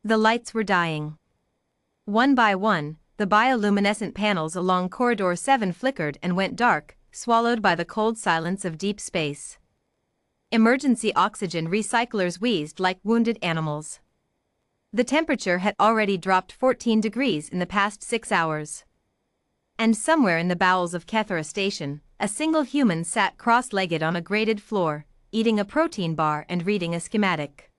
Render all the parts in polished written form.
The lights were dying. One by one, the bioluminescent panels along Corridor 7 flickered and went dark, swallowed by the cold silence of deep space. Emergency oxygen recyclers wheezed like wounded animals. The temperature had already dropped 14 degrees in the past 6 hours. And somewhere in the bowels of Kethera Station, a single human sat cross-legged on a grated floor, eating a protein bar and reading a schematic.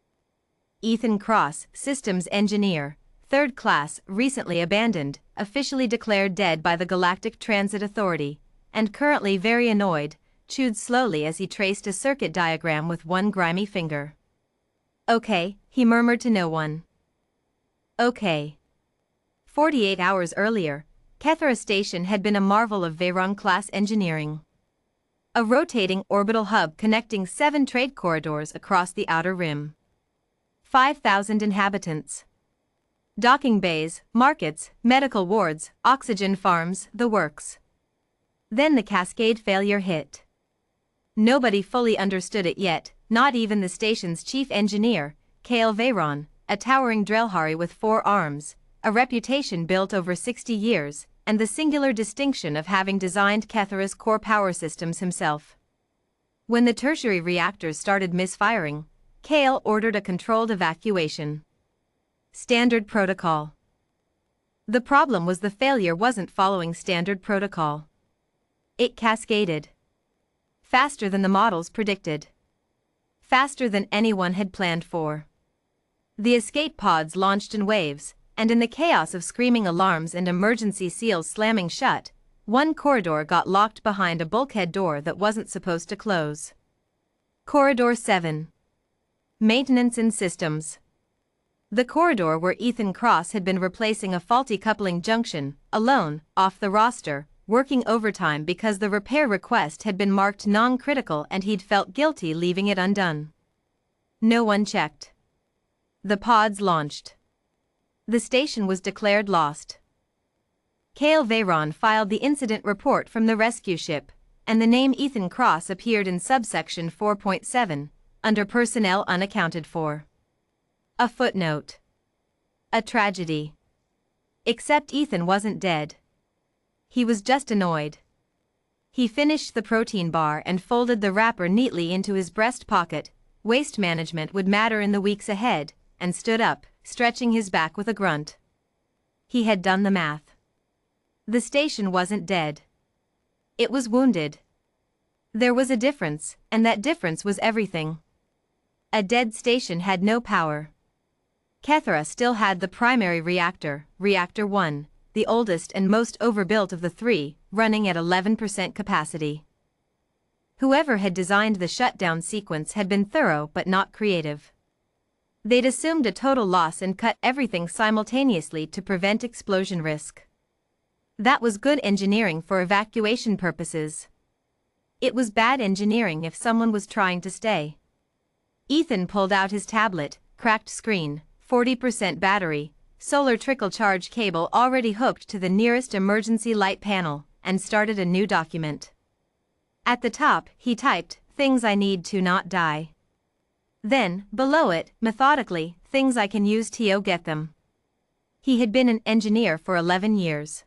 Ethan Cross, systems engineer, 3rd class, recently abandoned, officially declared dead by the Galactic Transit Authority, and currently very annoyed, chewed slowly as he traced a circuit diagram with one grimy finger. "Okay," he murmured to no one. "Okay." 48 hours earlier, Kethera Station had been a marvel of Veyron-class engineering. A rotating orbital hub connecting 7 trade corridors across the outer rim. 5,000 inhabitants. Docking bays, markets, medical wards, oxygen farms, the works. Then the cascade failure hit. Nobody fully understood it yet, not even the station's chief engineer, Kale Veyron, a towering Drelhari with 4 arms, a reputation built over 60 years, and the singular distinction of having designed Kethera's core power systems himself. When the tertiary reactors started misfiring, Kale ordered a controlled evacuation. Standard protocol. The problem was the failure wasn't following standard protocol. It cascaded. Faster than the models predicted. Faster than anyone had planned for. The escape pods launched in waves, and in the chaos of screaming alarms and emergency seals slamming shut, one corridor got locked behind a bulkhead door that wasn't supposed to close. Corridor 7. Maintenance in Systems. The corridor where Ethan Cross had been replacing a faulty coupling junction, alone, off the roster, working overtime because the repair request had been marked non-critical and he'd felt guilty leaving it undone. No one checked. The pods launched. The station was declared lost. Kale Veyron filed the incident report from the rescue ship, and the name Ethan Cross appeared in subsection 4.7, under personnel unaccounted for. A footnote. A tragedy. Except Ethan wasn't dead. He was just annoyed. He finished the protein bar and folded the wrapper neatly into his breast pocket. Waste management would matter in the weeks ahead, and stood up, stretching his back with a grunt. He had done the math. The station wasn't dead. It was wounded. There was a difference, and that difference was everything. A dead station had no power. Kethera still had the primary reactor, Reactor 1, the oldest and most overbuilt of the 3, running at 11% capacity. Whoever had designed the shutdown sequence had been thorough but not creative. They'd assumed a total loss and cut everything simultaneously to prevent explosion risk. That was good engineering for evacuation purposes. It was bad engineering if someone was trying to stay. Ethan pulled out his tablet, cracked screen, 40% battery, solar trickle charge cable already hooked to the nearest emergency light panel, and started a new document. At the top, he typed, "Things I need to not die." Then, below it, methodically, "Things I can use to get them." He had been an engineer for 11 years.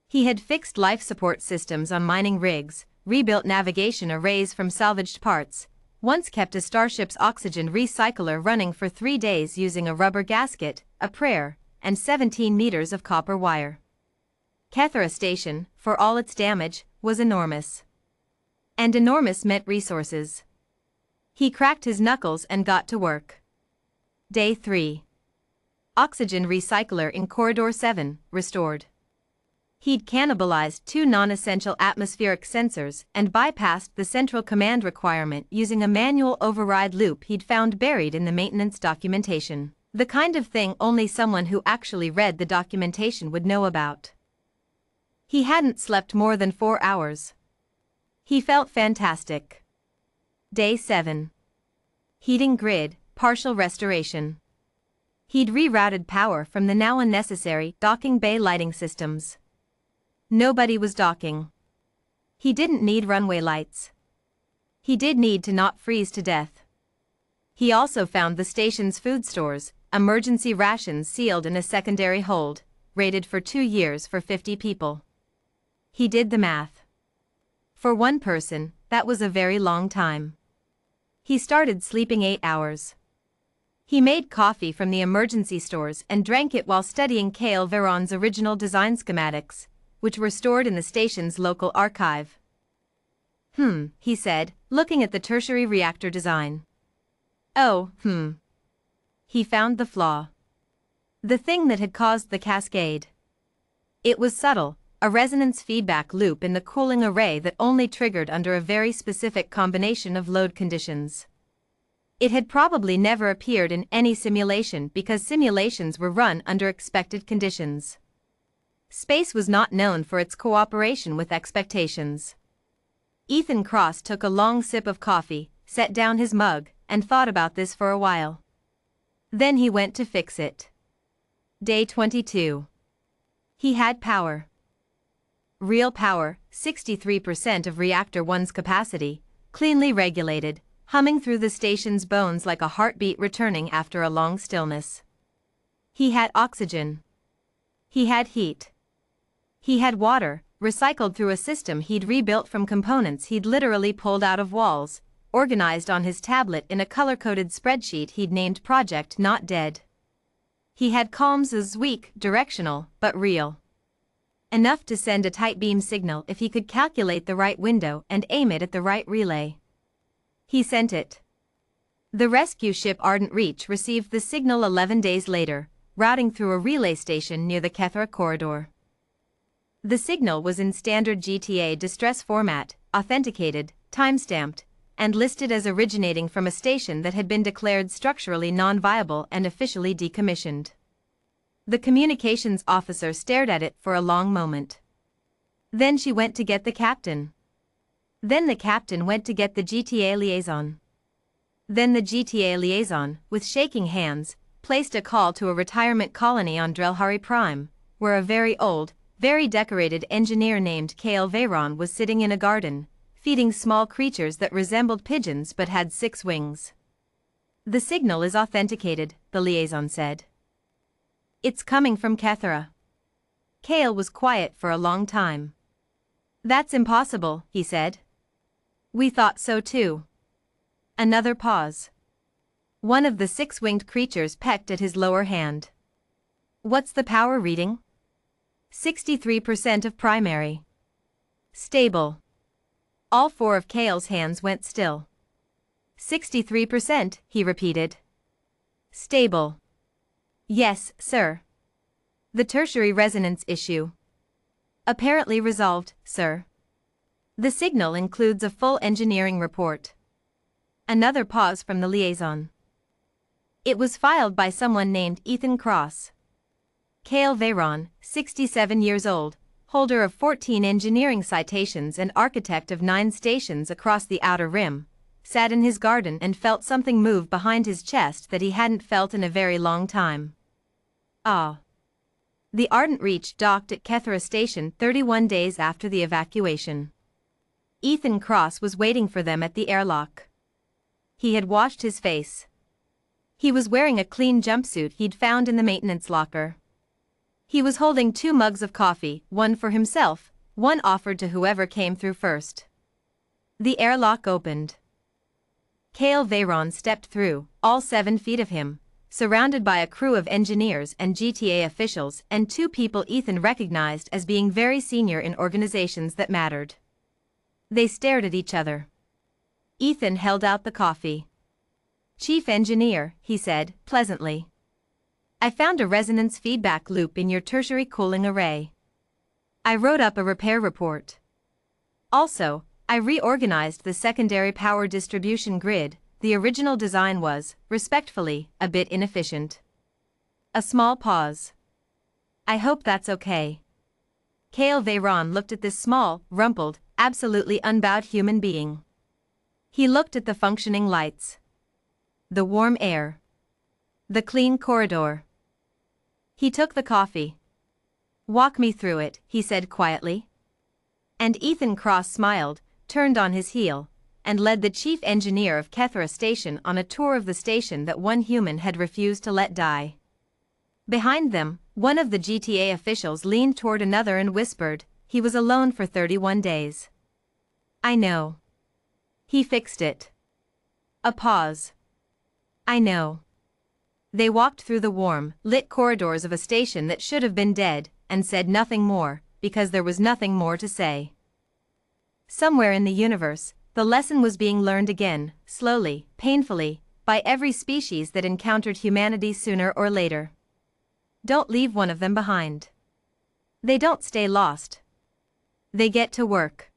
He had fixed life support systems on mining rigs, rebuilt navigation arrays from salvaged parts, once kept a starship's oxygen recycler running for 3 days using a rubber gasket, a prayer, and 17 meters of copper wire. Kethera Station, for all its damage, was enormous. And enormous meant resources. He cracked his knuckles and got to work. Day 3. Oxygen recycler in Corridor 7, restored. He'd cannibalized 2 non-essential atmospheric sensors and bypassed the central command requirement using a manual override loop he'd found buried in the maintenance documentation. The kind of thing only someone who actually read the documentation would know about. He hadn't slept more than 4 hours. He felt fantastic. Day 7. Heating grid, partial restoration. He'd rerouted power from the now unnecessary docking bay lighting systems. Nobody was docking. He didn't need runway lights. He did need to not freeze to death. He also found the station's food stores, emergency rations sealed in a secondary hold, rated for 2 years for 50 people. He did the math. For one person, that was a very long time. He started sleeping 8 hours. He made coffee from the emergency stores and drank it while studying Cale Veron's original design schematics, which were stored in the station's local archive. He said, looking at the tertiary reactor design. Oh, He found the flaw. The thing that had caused the cascade. It was subtle, a resonance feedback loop in the cooling array that only triggered under a very specific combination of load conditions. It had probably never appeared in any simulation because simulations were run under expected conditions. Space was not known for its cooperation with expectations. Ethan Cross took a long sip of coffee, set down his mug, and thought about this for a while. Then he went to fix it. Day 22. He had power. Real power, 63% of Reactor 1's capacity, cleanly regulated, humming through the station's bones like a heartbeat returning after a long stillness. He had oxygen. He had heat. He had water, recycled through a system he'd rebuilt from components he'd literally pulled out of walls, organized on his tablet in a color-coded spreadsheet he'd named Project Not Dead. He had comms as weak, directional, but real. Enough to send a tight beam signal if he could calculate the right window and aim it at the right relay. He sent it. The rescue ship Ardent Reach received the signal 11 days later, routing through a relay station near the Kethra corridor. The signal was in standard GTA distress format, authenticated, timestamped, and listed as originating from a station that had been declared structurally non-viable and officially decommissioned. The communications officer stared at it for a long moment. Then she went to get the captain. Then the captain went to get the GTA liaison. Then the GTA liaison, with shaking hands, placed a call to a retirement colony on Drelhari Prime, where a very old, very decorated engineer named Cale Veron was sitting in a garden, feeding small creatures that resembled pigeons but had 6 wings. The signal is authenticated, the liaison said. It's coming from Kethra. Cale was quiet for a long time. That's impossible, he said. We thought so too. Another pause. One of the 6-winged creatures pecked at his lower hand. What's the power reading? 63% of primary. Stable. All 4 of Cale's hands went still. 63%, he repeated. Stable. Yes, sir. The tertiary resonance issue. Apparently resolved, sir. The signal includes a full engineering report. Another pause from the liaison. It was filed by someone named Ethan Cross. Cale Veron, 67 years old, holder of 14 engineering citations and architect of 9 stations across the Outer Rim, sat in his garden and felt something move behind his chest that he hadn't felt in a very long time. Ah. The Ardent Reach docked at Kethra Station 31 days after the evacuation. Ethan Cross was waiting for them at the airlock. He had washed his face. He was wearing a clean jumpsuit he'd found in the maintenance locker. He was holding 2 mugs of coffee, one for himself, one offered to whoever came through first. The airlock opened. Cale Veron stepped through, all 7 feet of him, surrounded by a crew of engineers and GTA officials and 2 people Ethan recognized as being very senior in organizations that mattered. They stared at each other. Ethan held out the coffee. Chief Engineer, he said, pleasantly. I found a resonance feedback loop in your tertiary cooling array. I wrote up a repair report. Also, I reorganized the secondary power distribution grid. The original design was, respectfully, a bit inefficient. A small pause. I hope that's okay. Cale Veron looked at this small, rumpled, absolutely unbowed human being. He looked at the functioning lights. The warm air. The clean corridor. He took the coffee. Walk me through it, he said quietly. And Ethan Cross smiled, turned on his heel, and led the chief engineer of Kethra Station on a tour of the station that one human had refused to let die. Behind them, one of the GTA officials leaned toward another and whispered, "He was alone for 31 days. I know. He fixed it." A pause. "I know." They walked through the warm, lit corridors of a station that should have been dead, and said nothing more, because there was nothing more to say. Somewhere in the universe, the lesson was being learned again, slowly, painfully, by every species that encountered humanity sooner or later. Don't leave one of them behind. They don't stay lost. They get to work.